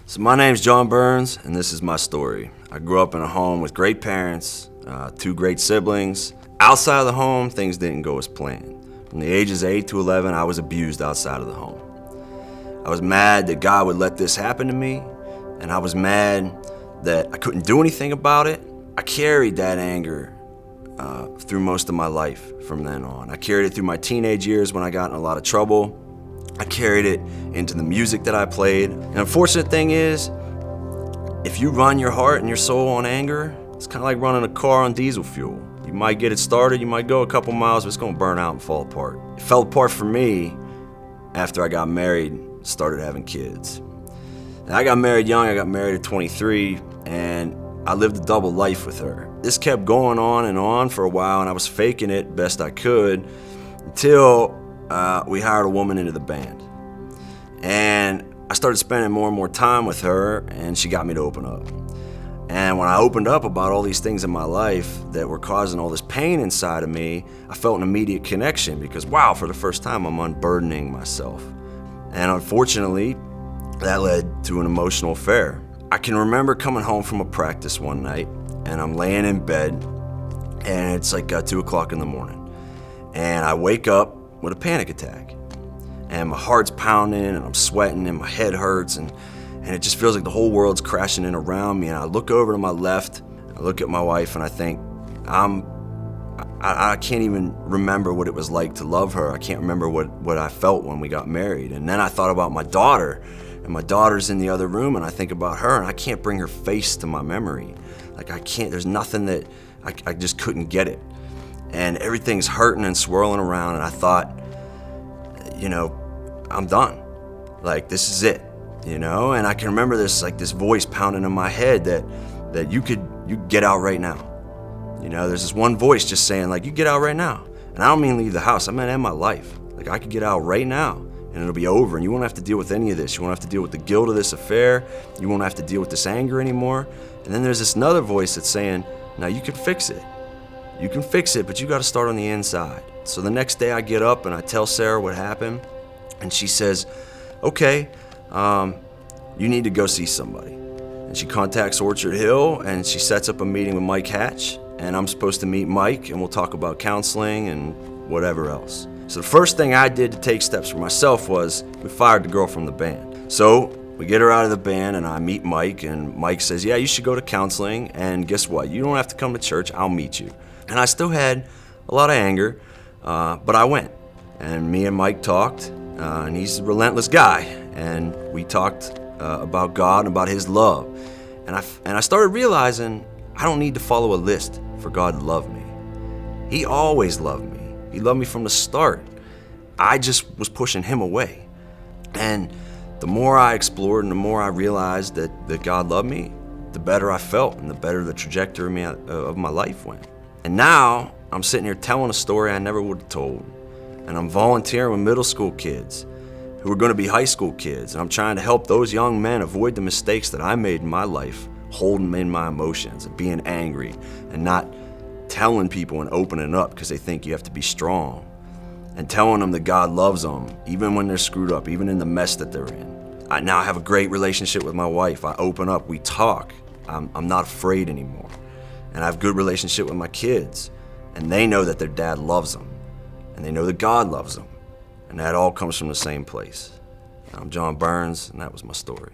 So my name's John Burns, and this is my story. I grew up in a home with great parents, two great siblings. Outside of the home, things didn't go as planned. From the ages of 8 to 11, I was abused outside of the home. I was mad that God would let this happen to me, and I was mad that I couldn't do anything about it. I carried that anger through most of my life from then on. I carried it through my teenage years when I got in a lot of trouble. I carried it into the music that I played. And the unfortunate thing is, if you run your heart and your soul on anger, it's kind of like running a car on diesel fuel. You might get it started, you might go a couple miles, but it's gonna burn out and fall apart. It fell apart for me after I got married, started having kids. Now, I got married young, I got married at 23, and I lived a double life with her. This kept going on and on for a while, and I was faking it best I could until we hired a woman into the band. And I started spending more and more time with her, and she got me to open up. And when I opened up about all these things in my life that were causing all this pain inside of me, I felt an immediate connection because, wow, for the first time, I'm unburdening myself. And unfortunately, that led to an emotional affair. I can remember coming home from a practice one night, and I'm laying in bed, and it's like 2 o'clock in the morning. And I wake up with a panic attack. And my heart's pounding, and I'm sweating, and my head hurts, and it just feels like the whole world's crashing in around me. And I look over to my left, I look at my wife, and I think, I can't even remember what it was like to love her. I can't remember what I felt when we got married. And then I thought about my daughter, and my daughter's in the other room, and I think about her, and I can't bring her face to my memory. Like I can't, there's nothing that, I just couldn't get it. And everything's hurting and swirling around, and I thought, I'm done. Like, this is it, And I can remember this voice pounding in my head that you get out right now. There's this one voice just saying, you get out right now. And I don't mean leave the house, I mean end my life. Like, I could get out right now, and it'll be over, and you won't have to deal with any of this. You won't have to deal with the guilt of this affair. You won't have to deal with this anger anymore. And then there's this another voice that's saying, now you can fix it. You can fix it, but you got to start on the inside. So the next day I get up and I tell Sarah what happened, and she says, okay, you need to go see somebody. And she contacts Orchard Hill, and she sets up a meeting with Mike Hatch, and I'm supposed to meet Mike, and we'll talk about counseling and whatever else. So the first thing I did to take steps for myself was we fired the girl from the band. So we get her out of the band, and I meet Mike, and Mike says, yeah, you should go to counseling, and guess what? You don't have to come to church, I'll meet you. And I still had a lot of anger, but I went. And me and Mike talked, and he's a relentless guy. And we talked about God and about his love. And I started realizing I don't need to follow a list for God to love me. He always loved me. He loved me from the start. I just was pushing him away. And the more I explored and the more I realized that God loved me, the better I felt and the better the trajectory of my life went. And now I'm sitting here telling a story I never would have told. And I'm volunteering with middle school kids who are going to be high school kids. And I'm trying to help those young men avoid the mistakes that I made in my life, holding in my emotions and being angry and not telling people and opening up because they think you have to be strong. And telling them that God loves them, even when they're screwed up, even in the mess that they're in. I now have a great relationship with my wife. I open up, we talk. I'm not afraid anymore. And I have a good relationship with my kids. And they know that their dad loves them. And they know that God loves them. And that all comes from the same place. I'm John Burns, and that was my story.